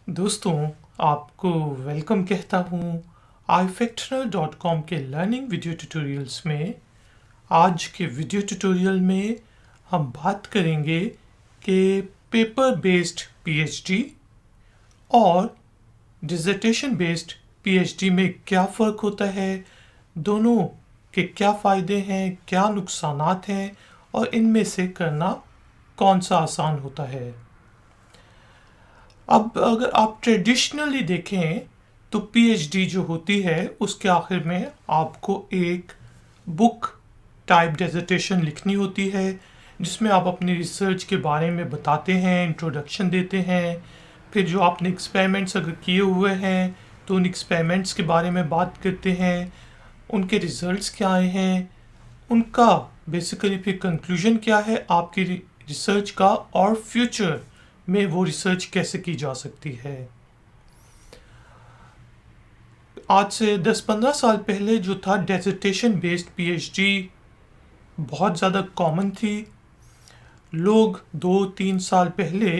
दोस्तों, आपको वेलकम कहता हूँ ifactional.com के लर्निंग वीडियो ट्यूटोरियल्स में। आज के वीडियो ट्यूटोरियल में हम बात करेंगे कि पेपर बेस्ड पीएचडी और डिसर्टेशन बेस्ड पीएचडी में क्या फ़र्क होता है, दोनों के क्या फ़ायदे हैं, क्या नुकसानात हैं और इनमें से करना कौन सा आसान होता है। अब अगर आप ट्रेडिशनली देखें तो पीएचडी जो होती है उसके आखिर में आपको एक बुक टाइप डिसर्टेशन लिखनी होती है जिसमें आप अपनी रिसर्च के बारे में बताते हैं, इंट्रोडक्शन देते हैं। फिर जो आपने एक्सपेरिमेंट्स अगर किए हुए हैं तो उन एक्सपेरिमेंट्स के बारे में बात करते हैं, उनके रिजल्ट्स क्या आए हैं, उनका बेसिकली फिर कंक्लूजन क्या है आपकी रिसर्च का, और फ्यूचर में वो रिसर्च कैसे की जा सकती है। आज से 10-15 साल पहले जो था डिसर्टेशन बेस्ड पीएचडी बहुत ज़्यादा कॉमन थी। लोग 2-3 साल पहले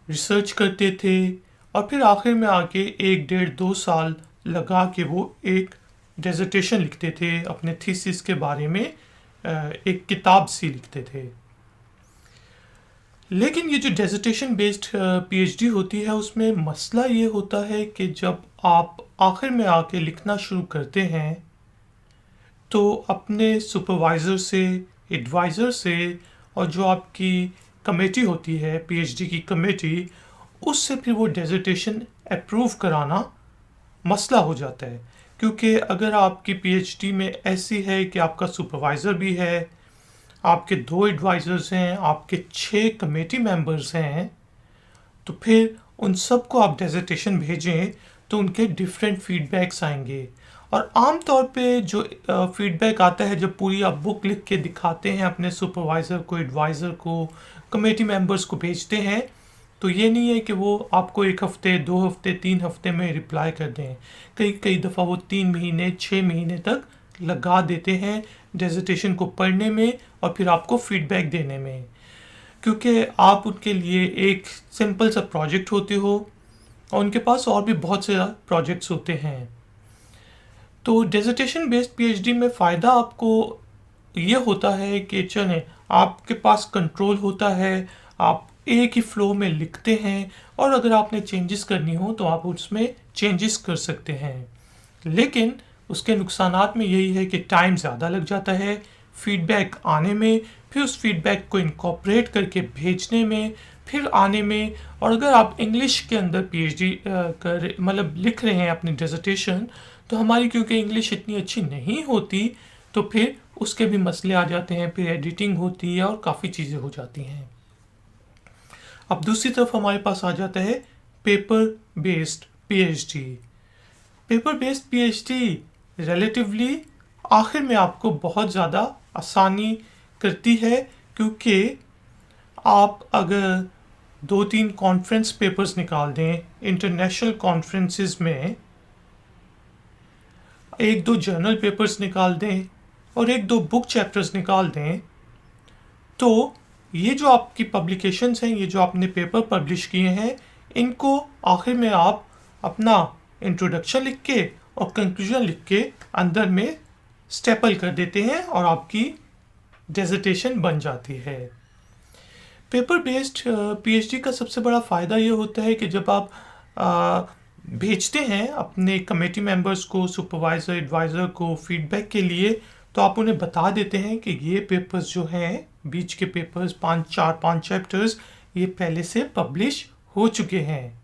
रिसर्च करते थे और फिर आखिर में आके 1-1.5-2 साल लगा के वो एक डिसर्टेशन लिखते थे, अपने थीसिस के बारे में एक किताब सी लिखते थे। लेकिन ये जो डिसर्टेशन बेस्ड पीएचडी होती है उसमें मसला ये होता है कि जब आप आखिर में आके लिखना शुरू करते हैं तो अपने सुपरवाइज़र से, एडवाइज़र से और जो आपकी कमेटी होती है पीएचडी की कमेटी, उससे फिर वो डिसर्टेशन अप्रूव कराना मसला हो जाता है। क्योंकि अगर आपकी पीएचडी में ऐसी है कि आपका सुपरवाइज़र भी है, आपके 2 एडवाइज़र्स हैं, आपके 6 कमेटी मेंबर्स हैं, तो फिर उन सबको आप डिसर्टेशन भेजें तो उनके डिफरेंट फीडबैक्स आएंगे। और आम तौर पे जो फीडबैक आता है जब पूरी आप बुक लिख के दिखाते हैं अपने सुपरवाइज़र को, एडवाइज़र को, कमेटी मेंबर्स को भेजते हैं, तो ये नहीं है कि वो आपको 1 हफ़्ते, 2 हफ़्ते, 3 हफ़्ते में रिप्लाई कर दें। कई दफ़ा वो 3 महीने, 6 महीने तक लगा देते हैं डिसर्टेशन को पढ़ने में और फिर आपको फीडबैक देने में, क्योंकि आप उनके लिए एक सिंपल सा प्रोजेक्ट होते हो और उनके पास और भी बहुत से प्रोजेक्ट्स होते हैं। तो डिसर्टेशन बेस्ड पीएचडी में फ़ायदा आपको ये होता है कि चलें, आपके पास कंट्रोल होता है, आप एक ही फ्लो में लिखते हैं और अगर आपने चेंजेस करनी हो तो आप उसमें चेंजेस कर सकते हैं। लेकिन उसके नुकसानात में यही है कि टाइम ज़्यादा लग जाता है फीडबैक आने में, फिर उस फीडबैक को इनकॉर्पोरेट करके भेजने में, फिर आने में। और अगर आप इंग्लिश के अंदर पीएचडी कर मतलब लिख रहे हैं अपनी डिसर्टेशन, तो हमारी क्योंकि इंग्लिश इतनी अच्छी नहीं होती तो फिर उसके भी मसले आ जाते हैं, फिर एडिटिंग होती है और काफ़ी चीज़ें हो जाती हैं। अब दूसरी तरफ हमारे पास आ जाता है paper based PhD. Paper based PhD relatively आखिर में आपको बहुत ज़्यादा आसानी करती है, क्योंकि आप अगर 2-3 कॉन्फ्रेंस पेपर्स निकाल दें इंटरनेशनल कॉन्फ्रेंसेस में, 1-2 जर्नल पेपर्स निकाल दें और 1-2 बुक चैप्टर्स निकाल दें, तो ये जो आपकी पब्लिकेशंस हैं, ये जो आपने पेपर पब्लिश किए हैं, इनको आखिर में आप अपना इंट्रोडक्शन लिख के और कंक्लूजन लिख के अंदर में स्टेपल कर देते हैं और आपकी डिसर्टेशन बन जाती है। पेपर बेस्ड पीएचडी का सबसे बड़ा फ़ायदा ये होता है कि जब आप भेजते हैं अपने कमेटी मेंबर्स को, सुपरवाइज़र, एडवाइज़र को फीडबैक के लिए, तो आप उन्हें बता देते हैं कि ये पेपर्स जो हैं, बीच के पेपर्स 5 चैप्टर्स, ये पहले से पब्लिश हो चुके हैं।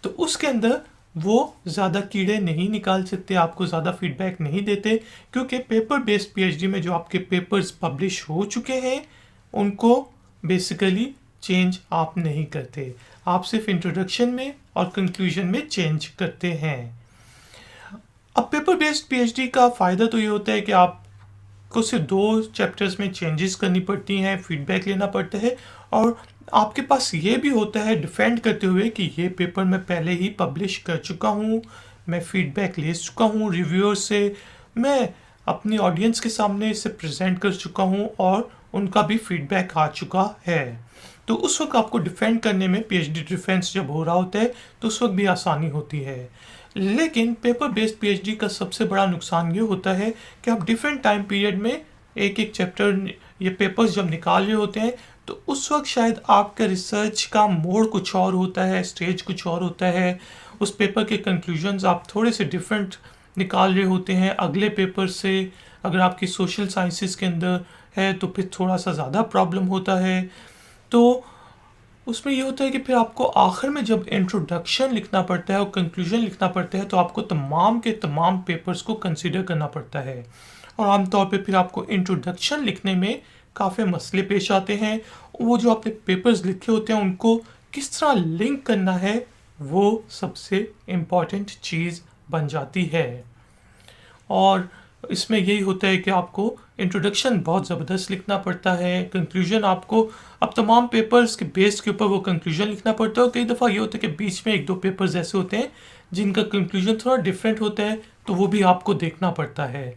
तो उसके अंदर वो ज़्यादा कीड़े नहीं निकाल सकते, आपको ज़्यादा फीडबैक नहीं देते, क्योंकि पेपर बेस्ड पीएचडी में जो आपके पेपर्स पब्लिश हो चुके हैं उनको बेसिकली चेंज आप नहीं करते, आप सिर्फ इंट्रोडक्शन में और कंक्लूजन में चेंज करते हैं। अब पेपर बेस्ड पीएचडी का फ़ायदा तो ये होता है कि आपको सिर्फ 2 चैप्टर्स में चेंजेस करनी पड़ती हैं, फीडबैक लेना पड़ता है और आपके पास ये भी होता है डिफेंड करते हुए कि ये पेपर मैं पहले ही पब्लिश कर चुका हूँ, मैं फीडबैक ले चुका हूँ रिव्यूअर से, मैं अपनी ऑडियंस के सामने इसे प्रेजेंट कर चुका हूँ और उनका भी फीडबैक आ चुका है। तो उस वक्त आपको डिफेंड करने में, पीएचडी डिफेंस जब हो रहा होता है तो उस वक्त भी आसानी होती है। लेकिन पेपर बेस्ड पीएचडी का सबसे बड़ा नुकसान ये होता है कि आप डिफरेंट टाइम पीरियड में एक एक चैप्टर ये पेपर्स जब निकाल रहे होते हैं तो उस वक्त शायद आपका रिसर्च का मोड कुछ और होता है, स्टेज कुछ और होता है, उस पेपर के कंक्लूजन्स आप थोड़े से डिफरेंट निकाल रहे होते हैं अगले पेपर से। अगर आपकी सोशल साइंसेस के अंदर है तो फिर थोड़ा सा ज़्यादा प्रॉब्लम होता है। तो उसमें ये होता है कि फिर आपको आखिर में जब इंट्रोडक्शन लिखना पड़ता है और कंक्लूजन लिखना पड़ता है तो आपको तमाम के तमाम पेपर्स को कंसीडर करना पड़ता है, और आमतौर पे फिर आपको इंट्रोडक्शन लिखने में काफ़ी मसले पेश आते हैं। वो जो आपने पेपर्स लिखे होते हैं उनको किस तरह लिंक करना है वो सबसे इम्पॉर्टेंट चीज़ बन जाती है। और इसमें यही होता है कि आपको इंट्रोडक्शन बहुत ज़बरदस्त लिखना पड़ता है, कंक्लूजन आपको अब तमाम पेपर्स के बेस के ऊपर वो कंक्लूजन लिखना पड़ता है। और कई दफ़ा ये होता है कि बीच में एक दो पेपर्स ऐसे होते हैं जिनका कंक्लूजन थोड़ा डिफरेंट होता है तो वो भी आपको देखना पड़ता है।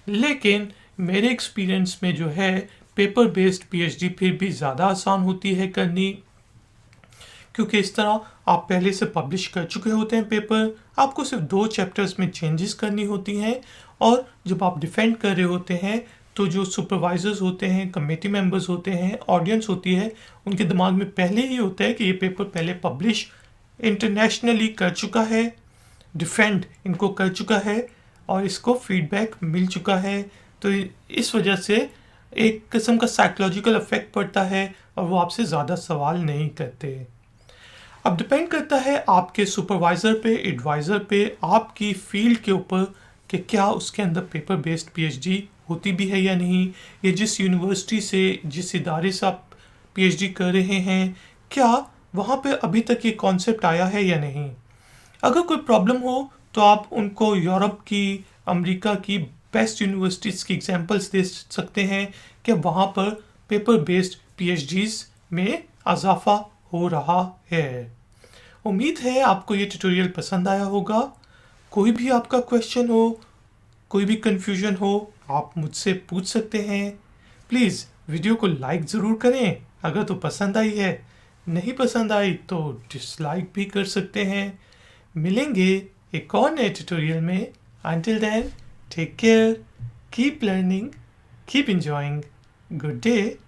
लेकिन मेरे एक्सपीरियंस में जो है पेपर बेस्ड पीएचडी फिर भी ज़्यादा आसान होती है करनी, क्योंकि इस तरह आप पहले से पब्लिश कर चुके होते हैं पेपर, आपको सिर्फ 2 चैप्टर्स में चेंजेस करनी होती हैं। और जब आप डिफेंड कर रहे होते हैं तो जो सुपरवाइजर्स होते हैं, कमेटी मेंबर्स होते हैं, ऑडियंस होती है, उनके दिमाग में पहले ही होता है कि ये पेपर पहले पब्लिश इंटरनेशनली कर चुका है, डिफेंड इनको कर चुका है और इसको फीडबैक मिल चुका है। तो इस वजह से एक किस्म का साइकोलॉजिकल इफेक्ट पड़ता है और वो आपसे ज़्यादा सवाल नहीं करते। अब डिपेंड करता है आपके सुपरवाइज़र पे, एडवाइज़र पे, आपकी फील्ड के ऊपर कि क्या उसके अंदर पेपर बेस्ड पीएचडी होती भी है या नहीं, या जिस यूनिवर्सिटी से, जिस इदारे से आप पीएचडी कर रहे हैं, क्या वहाँ पे अभी तक ये कॉन्सेप्ट आया है या नहीं। अगर कोई प्रॉब्लम हो तो आप उनको यूरोप की, अमेरिका की बेस्ट यूनिवर्सिटीज़ की एग्जांपल्स दे सकते हैं कि वहाँ पर पेपर बेस्ड पीएचडीज़ में इजाफा हो रहा है। उम्मीद है आपको ये ट्यूटोरियल पसंद आया होगा। कोई भी आपका क्वेश्चन हो, कोई भी कन्फ्यूजन हो, आप मुझसे पूछ सकते हैं। प्लीज़ वीडियो को लाइक ज़रूर करें अगर तो पसंद आई है, नहीं पसंद आई तो डिसलाइक भी कर सकते हैं। मिलेंगे एक और नए ट्यूटोरियल में। Until then, take care, keep learning, keep enjoying, good day.